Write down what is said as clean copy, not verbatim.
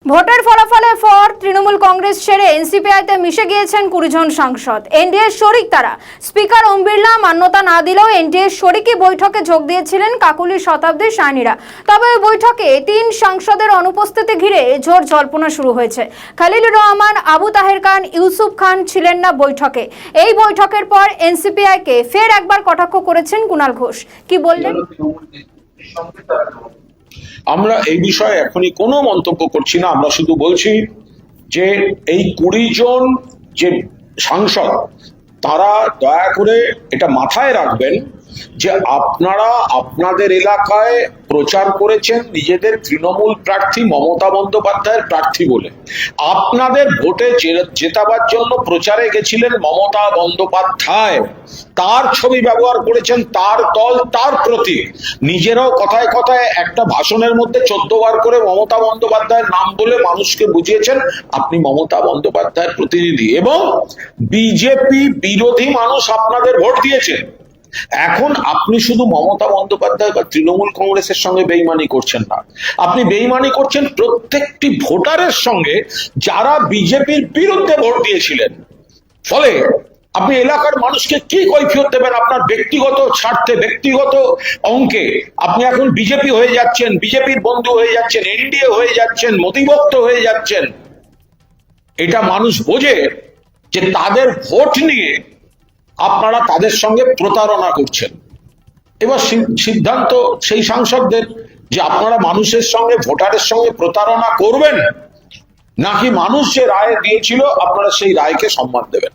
ভোটের ফলাফলের পর তৃণমূল কংগ্রেস ছেড়ে এনসিপিআইতে মিশে গিয়েছেন 20 জন সাংসদ। এনডিএর শরিক তারা। স্পিকার ওম বিড়লা মান্যতা না দিলেও এনডিএর শরিকি বৈঠকে যোগ দিয়েছিলেন কাকলির শতাব্দীর সায়নীরা। তবে ওই বৈঠকে 3 সাংসদের অনুপস্থিতি ঘিরে ঝড় জল্পনা শুরু হয়েছে। খলিলুর রহমান, আবু তাহের খান, ইউসুফ খান ছিলেন না বৈঠকে। এই বৈঠকের পর এনসিপিআইকে ফের একবার কটাক্ষ করেছেন কুণাল ঘোষ। কি বললেন? আমরা এই বিষয়ে এখনই কোনো মন্তব্য করছি না। আমরা শুধু বলছি যে এই 20 জন যে সাংসদ তারা দয়া করে এটা মাথায় রাখবেন যে আপনারা আপনাদের এলাকায় প্রচার করেছেন নিজেদের তৃণমূল প্রার্থী মমতা বন্দ্যোপাধ্যায়ের প্রার্থী বলে। আপনাদের ভোটে জেতাবার জন্য প্রচারে গেছিলেন মমতা বন্দ্যোপাধ্যায়, তার ছবি ব্যবহার করেছেন, তার দল, তার প্রতীক। নিজেরাও কথায় কথায় একটা ভাষণের মধ্যে 14 বার করে মমতা বন্দ্যোপাধ্যায়ের নাম বলে মানুষকে বুঝিয়েছেন আপনি মমতা বন্দ্যোপাধ্যায়ের প্রতিনিধি, এবং বিজেপি বিরোধী মানুষ আপনাদের ভোট দিয়েছে। এখন আপনি শুধু মমতা বন্দ্যোপাধ্যায় বা তৃণমূল কংগ্রেসের সঙ্গে বেইমানি করছেন না, আপনি বেইমানি করছেন প্রত্যেকটি ভোটারের সঙ্গে যারা বিজেপির বিরুদ্ধে ভোট দিয়েছিলেন। ফলে আপনি এলাকার মানুষকে কি কৈফিয়ত দেবেন? আপনার ব্যক্তিগত স্বার্থে, ব্যক্তিগত অঙ্কে আপনি এখন বিজেপি হয়ে যাচ্ছেন, বিজেপির বন্ধু হয়ে যাচ্ছেন, এনডিএ হয়ে যাচ্ছেন, মোদিভক্ত হয়ে যাচ্ছেন। এটা মানুষ বোঝে যে তাদের ভোট নিয়ে আপনারা তাদের সঙ্গে প্রতারণা করছেন। এবার সিদ্ধান্ত সেই সাংসদদের যে আপনারা মানুষের সঙ্গে, ভোটারের সঙ্গে প্রতারণা করবেন নাকি মানুষ যে রায় দিয়েছিল আপনারা সেই রায়কে সম্মান দেবেন।